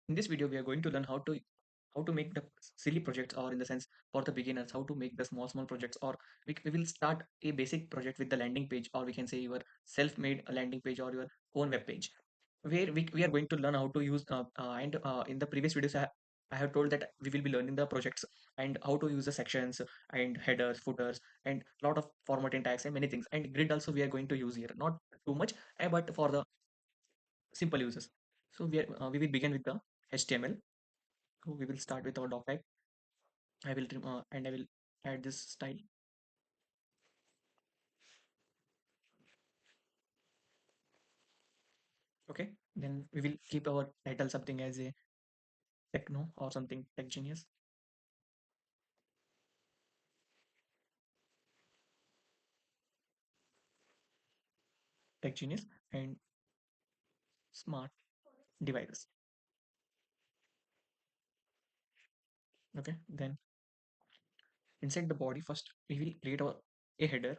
In this video, we are going to learn how to make the silly projects, or in the sense for the beginners, how to make the small projects, or we will start a basic project with the landing page, or we can say your self-made landing page or your own web page, where we are going to learn how to use and in the previous videos I have told that we will be learning the projects and how to use the sections and headers, footers, and lot of formatting tags and many things. And grid also we are going to use here, not too much, but for the simple uses. So we will begin with the HTML. So we will start with our doc type. I will add this style. Okay. Then we will keep our title something as a techno or something tech genius, tech genius, and smart devices. Okay. Then inside the body, first we will create a header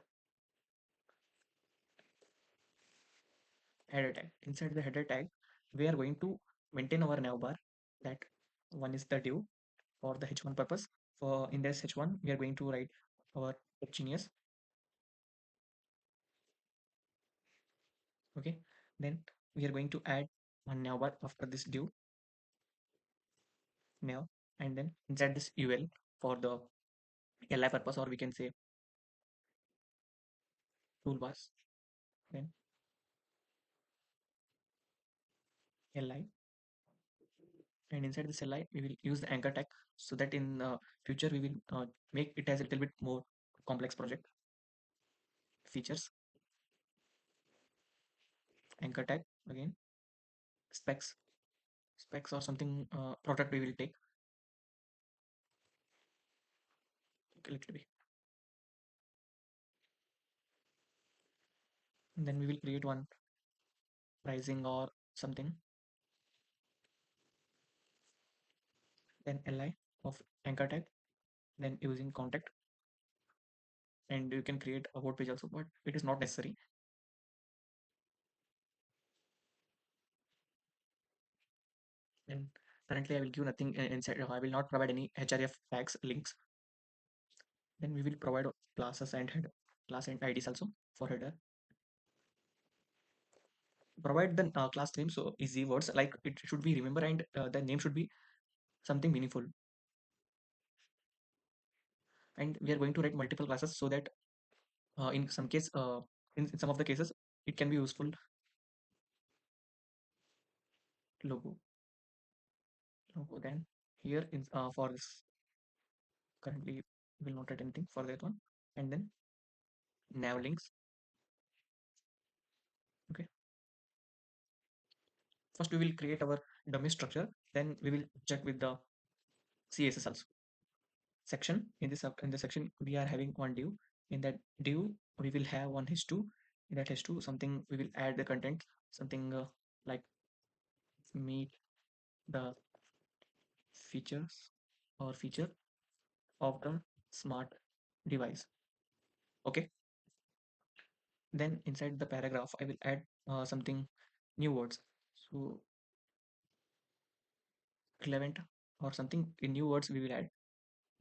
tag. Inside the header tag, we are going to maintain our navbar. That one is the div for the h1 purpose. For in this h1, we are going to write our tech genius. Okay. Then we are going to add one navbar after this div nav, and then inside this ul for the li purpose, or we can say toolbars. Then li, and inside this li we will use the anchor tag, so that in future we will make it as a little bit more complex project. Features, anchor tag again, specs or something product we will take. Okay, let it be. And then we will create one pricing or something. Then li of anchor tag, then using contact, and you can create a web page also, but it is not necessary. And currently I will give nothing inside. I will not provide any href tags links. Then we will provide classes and header, class and IDs also for header. Provide the class name, so easy words like it should be remember, and the name should be something meaningful. And we are going to write multiple classes, so that in some case, in some of the cases, it can be useful. Logo, then here in for this, currently we will not write anything for that one. And then nav links. Okay, first we will create our dummy structure, then we will check with the css also. Section, in this in the section we are having one div. In that div we will have one h2. In that h2 something we will add the content, something like meet the features or feature of the smart device. Okay. Then inside the paragraph I will add something new words, so relevant or something. In new words we will add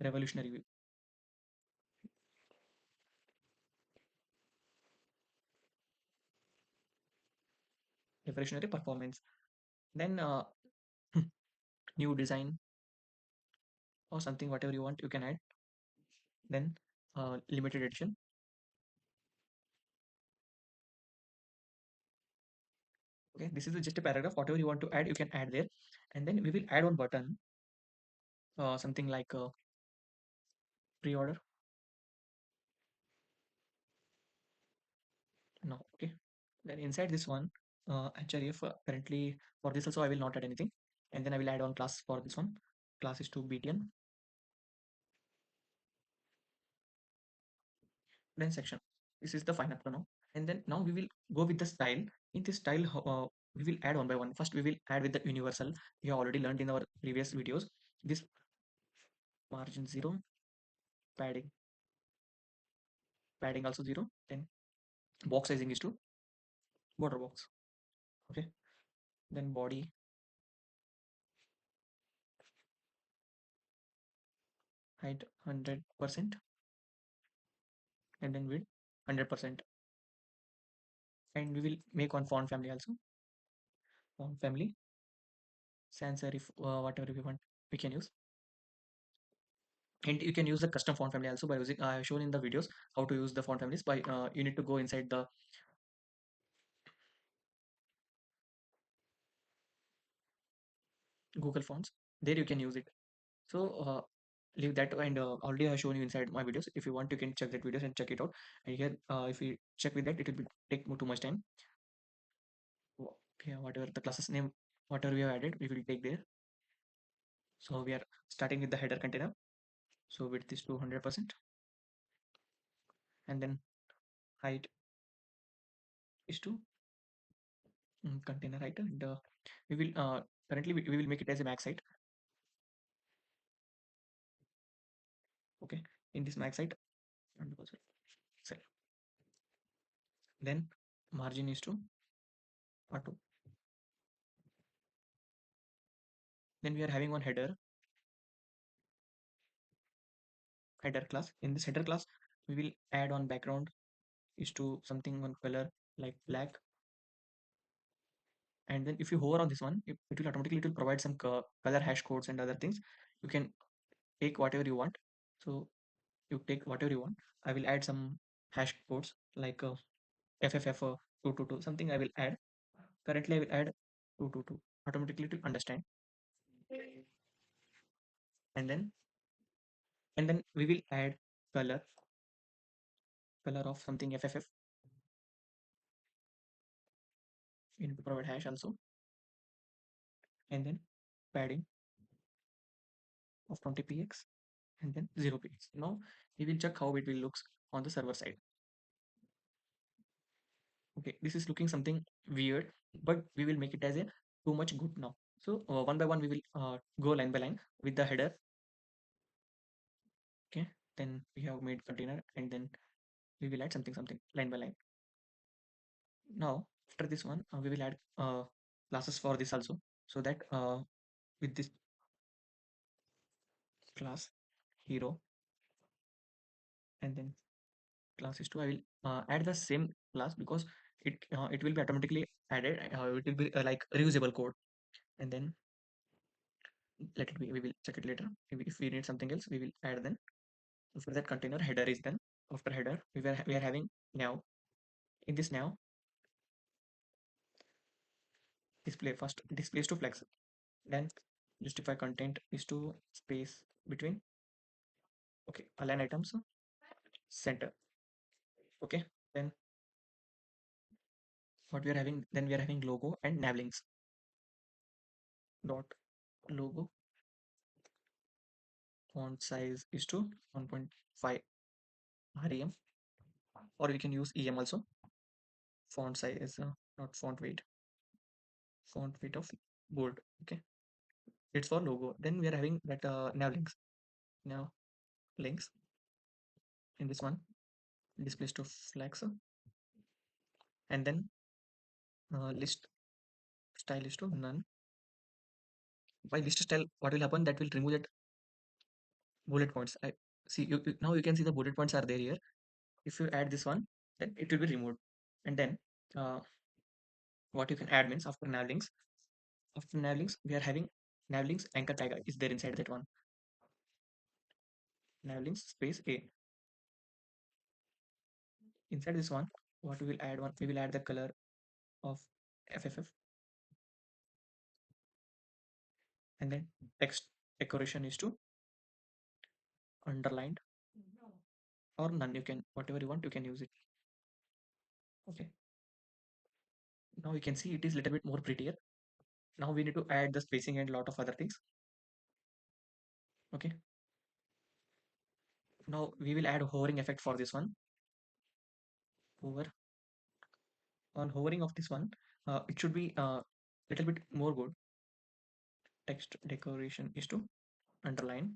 revolutionary, revolutionary performance. Then new design or something, whatever you want you can add. Then limited edition. Okay, this is just a paragraph, whatever you want to add you can add there. And then we will add one button, something like pre-order. No. Okay. Then inside this one, href, currently for this also I will not add anything. And then I will add one class for this one. Class is to btn. Then section, this is the final now. And then now we will go with the style. In this style, we will add one by one. First we will add with the universal. We have already learned in our previous videos. This margin 0, padding, padding also 0. Then box sizing is to border box. Okay. Then body, height 100%, and then width 100%. And we will make one font family also. Font family, sans serif, whatever we want, we can use. And you can use the custom font family also by using, I have shown in the videos how to use the font families. By you need to go inside the Google Fonts. There you can use it. So leave that, and already I have shown you inside my videos. If you want, you can check that videos and check it out. And here, if you check with that, it will be take too much time. Yeah, whatever the classes name, whatever we have added, we will take there. So we are starting with the header container. So width is 200%, and then height is to container height, and we will currently we will make it as a max height. Okay, in this max height, 100%. So then margin is to auto. Then we are having one header class. In this header class, we will add on background is to something one color like black. And then if you hover on this one, it will automatically, it will provide some color hash codes and other things. You can take whatever you want. So you take whatever you want. I will add some hash codes like FFF 222, something I will add. Currently I will add 222. Automatically it will understand. And then we will add color of something FFF. You need to provide hash also. And then padding of 20 px, and then 0 px. Now we will check how it will looks on the server side. Okay, this is looking something weird, but we will make it as a too much good now. So one by one we will go line by line with the header. Okay, then we have made container, and then we will add something line by line. Now after this one, we will add classes for this also, so that with this class hero, and then class is 2, I will add the same class because it will be automatically added. It will be like reusable code. And then let it be, we will check it later. If we need something else, we will add then. After that, container header is done. After header, we are having now. In this now, display first, displays to flex. Then justify content is to space between. Okay, align items center. Okay, then what we are having, then we are having logo and nav links dot logo. Font size is to 1.5 rem, or we can use em also. Font size is not font weight of bold. Okay, it's for logo. Then we are having that now links in this one, displays to flex, and then list style is to none. By list style, what will happen, that will remove that bullet points. I see now you can see the bullet points are there here. If you add this one, then it will be removed. And then uh, what you can add means, after nav links, we are having nav links anchor tag is there inside that one. Nav links space a. Inside this one, what we will add, one we will add the color of FFF, and then text decoration is to underlined or none. You can, whatever you want, you can use it. Okay, now you can see it is little bit more prettier. Now we need to add the spacing and lot of other things. Okay, now we will add hovering effect for this one. Hover, on hovering of this one, it should be little bit more good. Text decoration is to underline,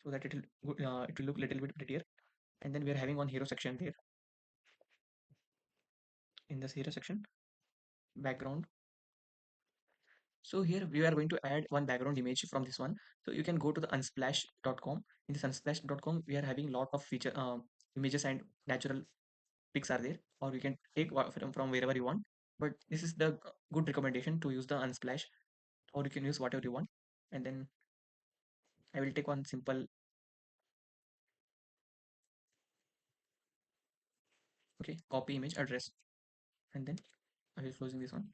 so that it will look little bit prettier. And then we are having one hero section there. In this hero section, background So here we are going to add one background image from this one. So you can go to the unsplash.com. In this unsplash.com, we are having lot of feature images and natural pics are there, or you can take from wherever you want. But this is the good recommendation to use the unsplash, or you can use whatever you want. And then I will take one simple, okay, copy image address, and then I will closing this one.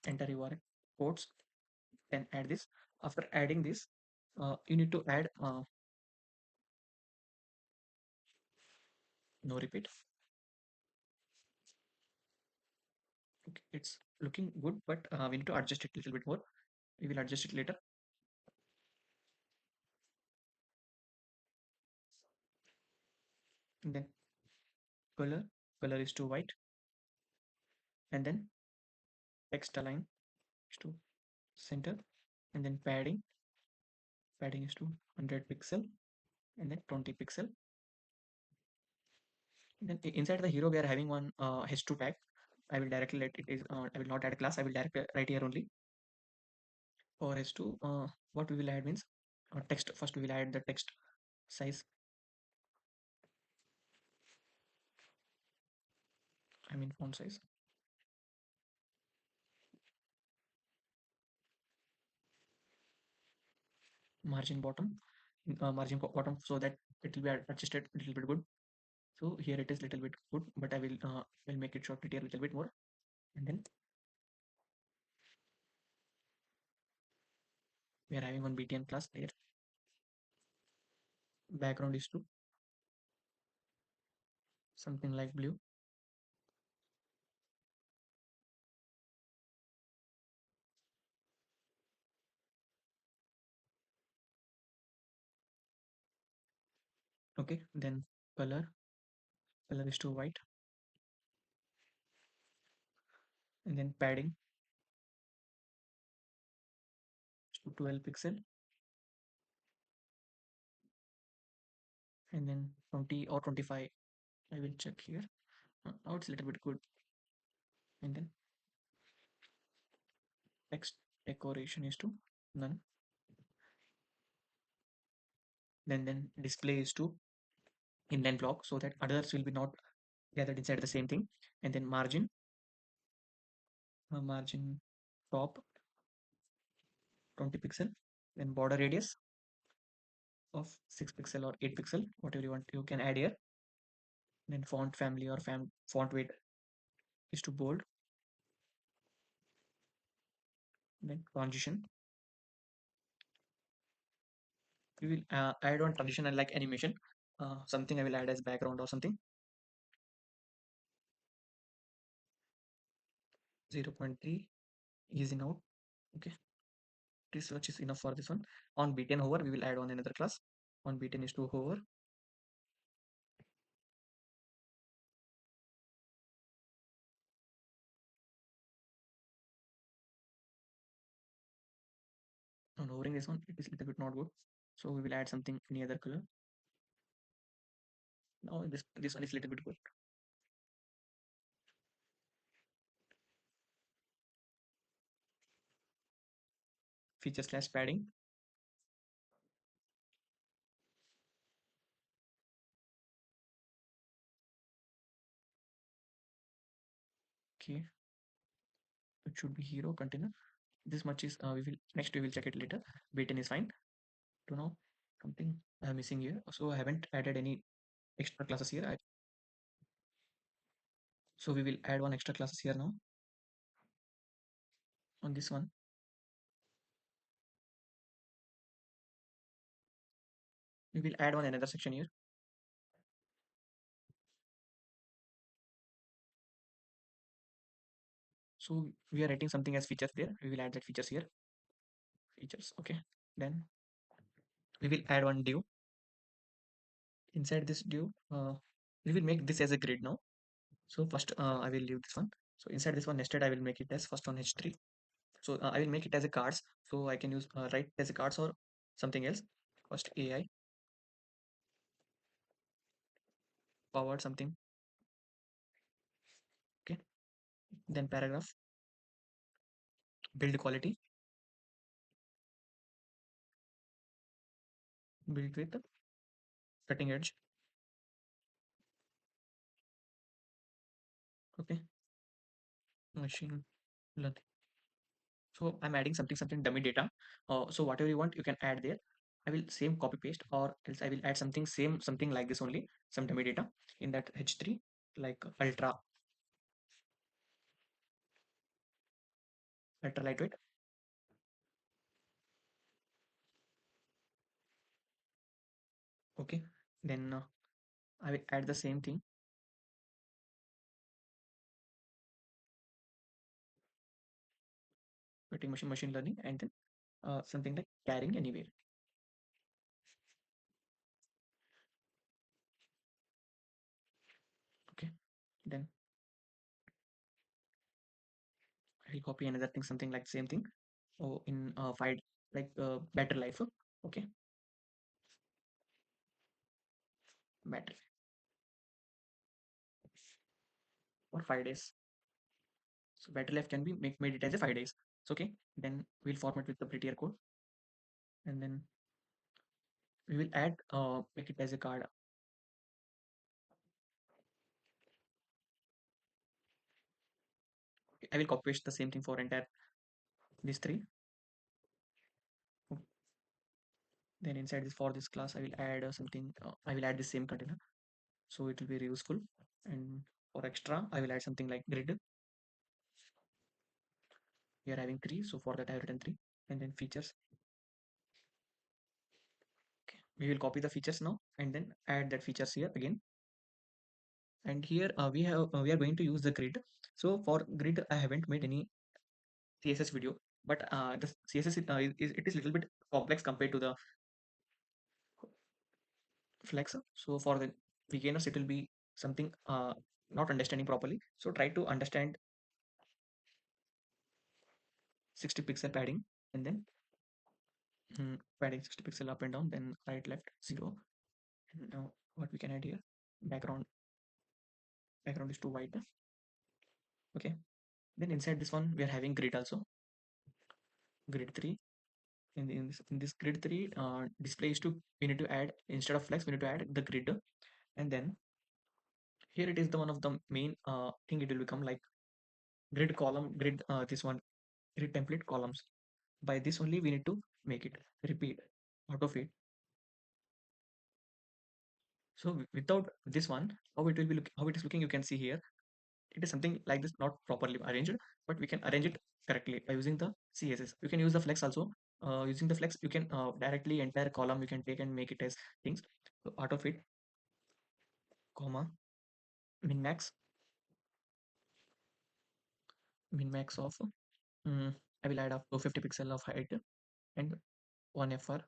Enter your codes, then add this. After adding this, you need to add no repeat. Okay, it's looking good, but we need to adjust it a little bit more. We will adjust it later. And then color, color is to white, and then text align is to center, and then padding, padding is to 100 pixel, and then 20 pixel. And then inside the hero, we are having one h2 tag. I will directly let it is. I will not add a class. I will directly write here only for h2. What we will add means text. First, we will add the text size. I mean font size. Margin bottom, bottom, so that it will be adjusted a little bit good. So here it is little bit good, but I will make it short here a little bit more. And then we are having one btn class there. Background is to something like blue. Okay, then color, color is to white, and then padding is to 12 pixel, and then 20 or 25. I will check here. Now it's a little bit good. And then text decoration is to none. Then display is to inline block, so that others will be not gathered inside the same thing. And then margin, margin top 20 pixel, then border radius of 6 pixel or 8 pixel, whatever you want, you can add here. Then font family or font weight is to bold. Then transition, we will add on transition and like animation, something I will add as background or something. 0.3 easy note. Okay, this much is enough for this one. On btn hover, we will add on another class. On btn is to hover. On hovering this one, it is a little bit not good, so we will add something any other color. Now this one is a little bit good. Feature slash padding. Okay, it should be hero container. This much is we will next we will check it later. Btn is fine. To know something I'm missing here, so I haven't added any extra classes here. So we will add one extra classes here now. On this one, we will add one another section here. So we are writing something as features there. We will add that features here. Features, okay. Then we will add one div. Inside this div, we will make this as a grid now. So first, I will leave this one. So inside this one nested, I will make it as first on h3. So I will make it as a cards. So I can use write as a cards or something else. First AI powered something. Okay. Then paragraph. build quality, build with cutting edge. Okay, machine learning. So I'm adding something dummy data. So whatever you want, you can add there. I will same copy paste, or else I will add something same, something like this only, some dummy data in that H3, like ultra lightweight. Okay, then I will add the same thing, putting machine learning, and then something like carrying anywhere. Okay, then I will copy another thing, something like same thing. Oh, in five, like better life. Okay, better for 5 days. So better life can be made it as a 5 days. So okay, then we'll format with the prettier code, and then we will add make it as a card. I will copy paste the same thing for entire these three. Then inside this, for this class, I will add something. I will add the same container, so it will be useful. And for extra, I will add something like grid. We are having three, so for that I have written three. And then features. Okay. We will copy the features now, and then add that features here again. And here we are going to use the grid. So for grid, I haven't made any CSS video, but the CSS it is little bit complex compared to the flex. So for the beginners, it will be something not understanding properly. So try to understand 60 pixel padding, and then padding 60 pixel up and down, then right left 0. And now what we can add here, background is too white. Okay, then inside this one we are having grid also, grid 3. In this grid 3 display is to, we need to add, instead of flex we need to add the grid. And then here it is the one of the main thing, it will become like grid column, grid this one, grid template columns. By this only we need to make it repeat auto feed. So without this one, how it will be look, how it is looking, you can see here it is something like this, not properly arranged, but we can arrange it correctly by using the CSS. You can use the flex also. Using the flex, you can directly entire column you can take and make it as things. So auto fit, comma, min max, min max of I will add up to 50 pixel of height and 1 FR.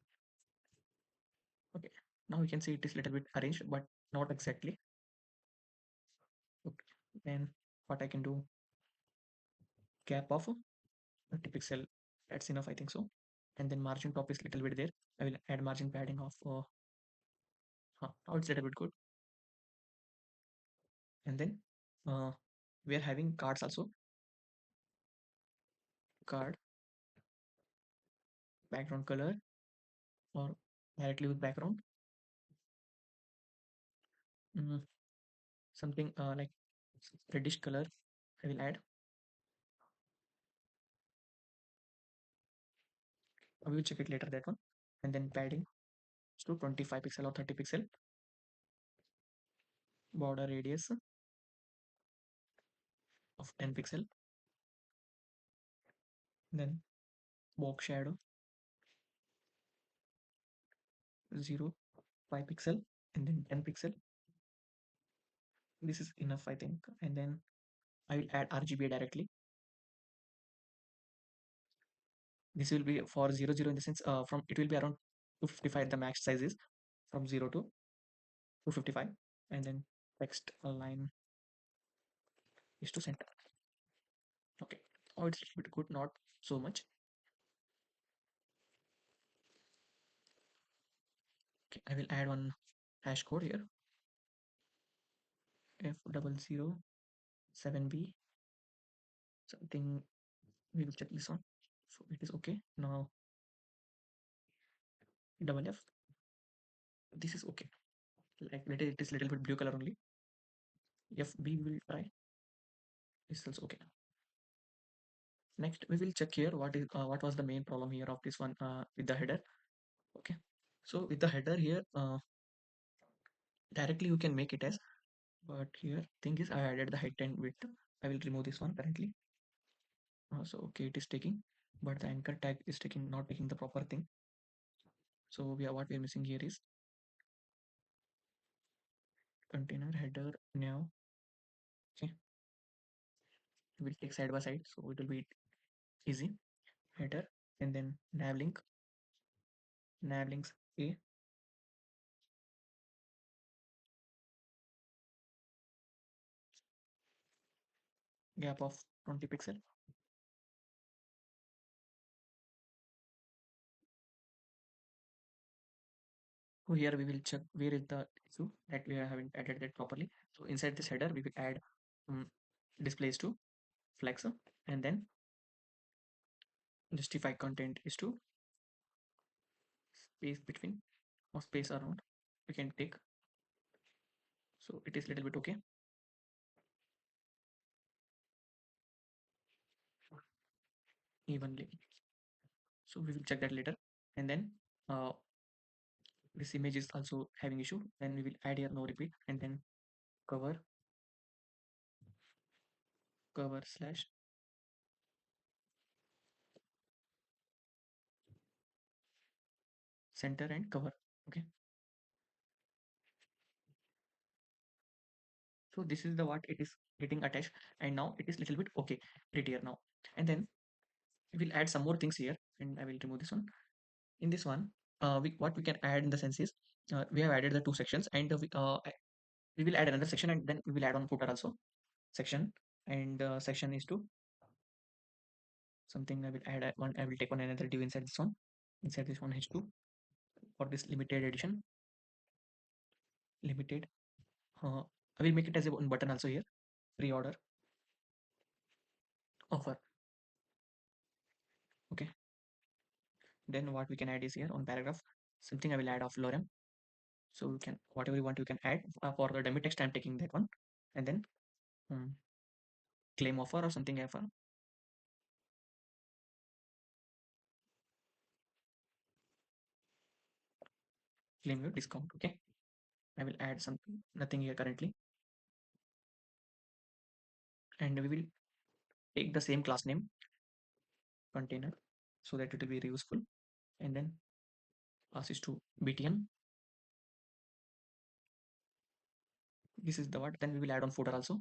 Okay, now you can see it is little bit arranged, but not exactly. Okay, then what I can do, gap of 30 pixel, that's enough, I think so. And then margin top is little bit there. I will add margin padding of now it's a little bit good. And then uh, we are having cards also, card background color, or directly with background, mm, something like reddish color I will add. We will check it later, that one. And then padding to 25 pixel or 30 pixel, border radius of 10 pixel, then box shadow 0 5 pixel, and then 10 pixel. This is enough, I think. And then I will add RGB directly. This will be for 0 0, in the sense from it will be around 255, the max size is from 0 to 255. And then text align is to center. Okay, oh, it's a little bit good, not so much. Okay, I will add one hash code here, F0007B something. We will check this one. So it is okay. Now double F. This is okay. Like it is little bit blue color only. FB we will try. This is also okay. Next we will check here what was the main problem here of this one with the header. Okay. So with the header here, directly you can make it as, but here thing is I added the height and width. I will remove this one currently. So okay, it is taking, but the anchor tag is taking not taking the proper thing. So we are what we are missing here is container header now. Okay, we'll take side by side, so it will be easy. Header and then nav links a gap of 20 pixel. So here we will check where is the issue that we haven't added that properly. So inside this header we will add displays to flex, and then justify content is to space between or space around we can take. So it is little bit okay. Evenly. So we will check that later. And then uh, this image is also having issue. Then we will add here no repeat and then cover slash center and cover. Okay. So this is the what it is getting attached, and now it is little bit okay, prettier now. And then we will add some more things here, and I will remove this one. In this one, what we can add in the sense is we have added the two sections, and we will add another section, and then we will add on footer also section, and section is to something. I will add one. I will take one another div inside this one, h2 for this limited edition. Limited. I will make it as a one button also here. Pre-order offer. Okay. Then what we can add is here on paragraph. Something I will add of lorem. So you can whatever you want you can add for the dummy text. I'm taking that one, and then um, claim offer or something offer. Claim your discount. Okay. I will add something. Nothing here currently, and we will take the same class name container so that it will be reuseful, and then pass is to btn. This is the what. Then we will add on footer also,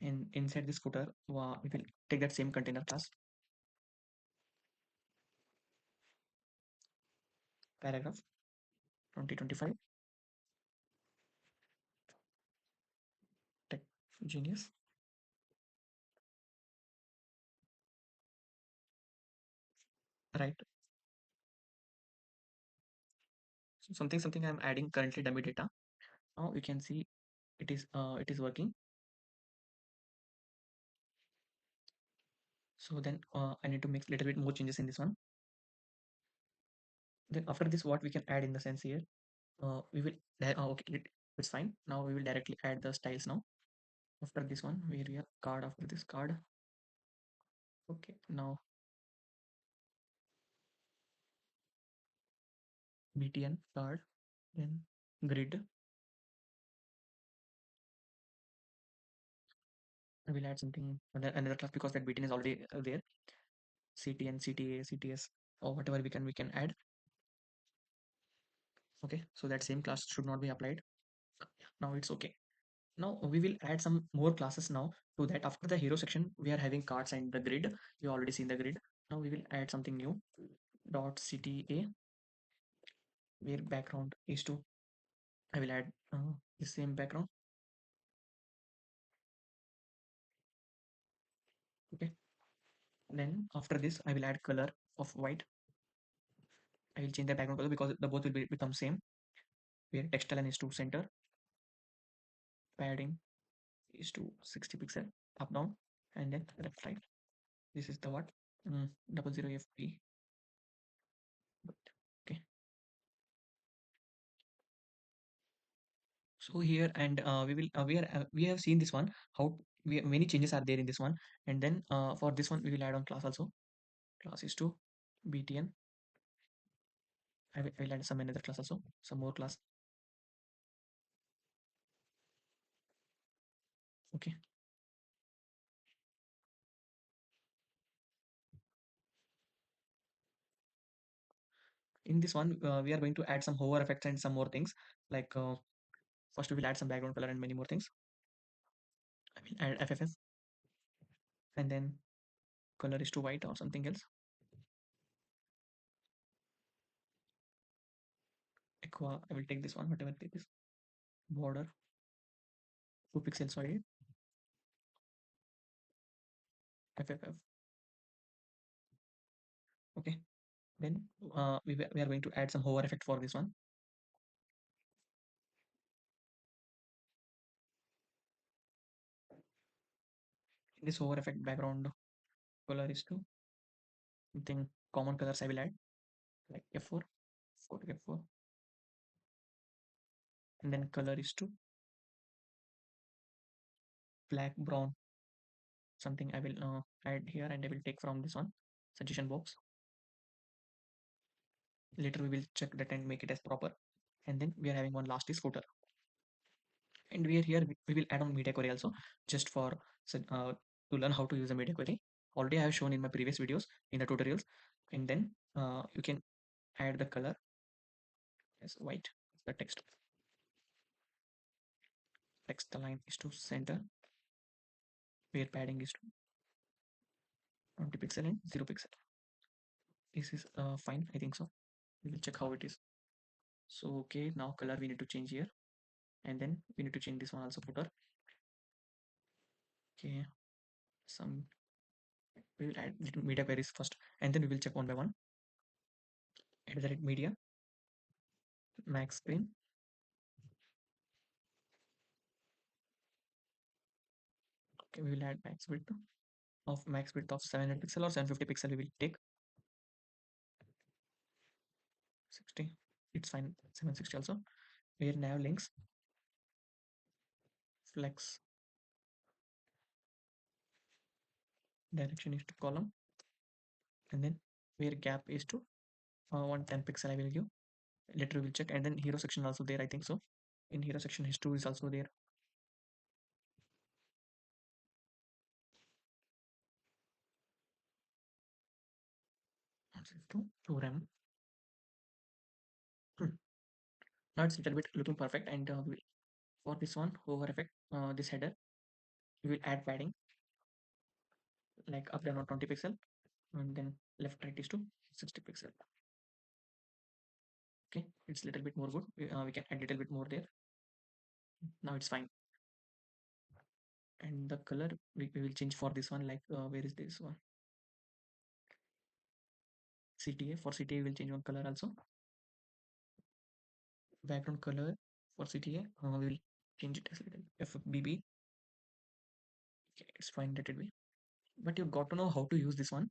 and inside this footer we will take that same container class paragraph 2025 tech genius, right? So something I'm adding currently dummy data. Now you can see it is working. So then I need to make a little bit more changes in this one. Then after this, what we can add in the sense here, we will okay, it's fine. Now we will directly add the styles now. After this one, where we are card after this card. Okay, now btn card, then grid. I will add something another class because that btn is already there. CTN, CTA, CTS, or whatever we can add. Okay, so that same class should not be applied. Now it's okay. Now we will add some more classes now to that. After the hero section, we are having cards and the grid. You already seen the grid. Now we will add something new. Dot CTA, where background is to. I will add the same background. Okay. Then after this, I will add color of white. I will change the background color because the both will become same. Where text align is to center. Padding is to 60 pixel up down, and then left right. This is the what? 00FP. Okay. So here and we have seen this one how many changes are there in this one, and then for this one we will add on class also. Class is to btn. I will add some another class also, some more class. Okay. In this one we are going to add some hover effects and some more things like first we will add some background color and many more things. I will add ffs, and then color is to white or something else. Aqua, I will take this one, whatever it is. Border 2 pixels wide. FFF. Okay. Then we are going to add some hover effect for this one. In this hover effect background color is to something common colors I will add like F4. Go to F4, and then color is to black brown, something I will add here, and I will take from this one suggestion box. Later we will check that and make it as proper. And then we are having one last is footer, and we are here we will add on media query also, just for to learn how to use a media query. Already I have shown in my previous videos in the tutorials. And then you can add the color as white. The text align is to center, where padding is to 20 pixel and 0 pixel. This is fine, I think so. We will check how it is. So okay, now color we need to change here, and then we need to change this one also, footer. Okay, some we will add little media queries first, and then we will check one by one. Add the media max screen. Okay, we will add max width of 700 pixel or 750 pixel. We will take 60. It's fine. 760 also. Where nav links flex direction is to column, and then where gap is to 110 pixel I will give. Later we will check. And then hero section also there, I think so. In hero section his 2 is also there. To rem. Now it's a little bit looking perfect, and for this one hover effect, this header we will add padding like up down 20 pixel, and then left right is to 60 pixel. Okay, it's a little bit more good. We can add a little bit more there. Now it's fine. And the color we will change for this one, like where is this one? CTA. For CTA we will change one color also. Background color for CTA we will change it as little FBB. Okay, it's fine, let it be. But you got to know how to use this one.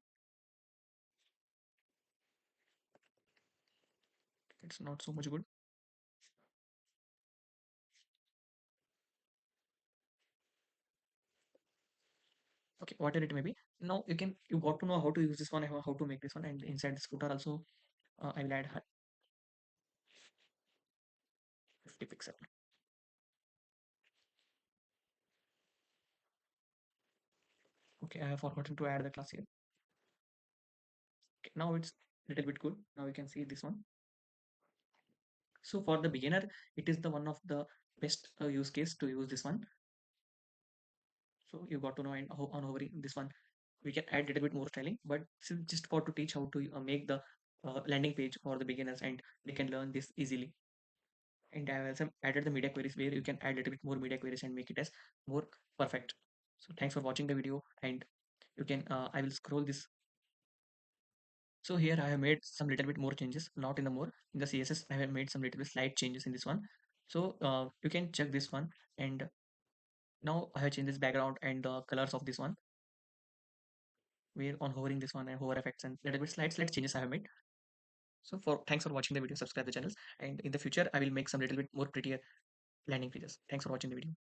It's not so much good. Okay, whatever it may be. Now you got to know how to use this one, how to make this one, and inside this footer also I will add 50 pixel. Okay, I have forgotten to add the class here. Okay, now it's a little bit good. Now you can see this one. So for the beginner, it is the one of the best use case to use this one. So you got to know, and on hovering this one, we can add a little bit more styling, but this is just for to teach how to make the landing page for the beginners, and they can learn this easily. And I have also added the media queries where you can add a little bit more media queries and make it as more perfect. So thanks for watching the video, and you can I will scroll this. So here I have made some little bit more changes, not in the more in the CSS. I have made some little bit slight changes in this one. So you can check this one, and now I have changed this background and the colors of this one. where on hovering this one and hover effects and little bit slight changes I have made. So for thanks for watching the video, subscribe the channels, and in the future I will make some little bit more prettier landing pages. Thanks for watching the video.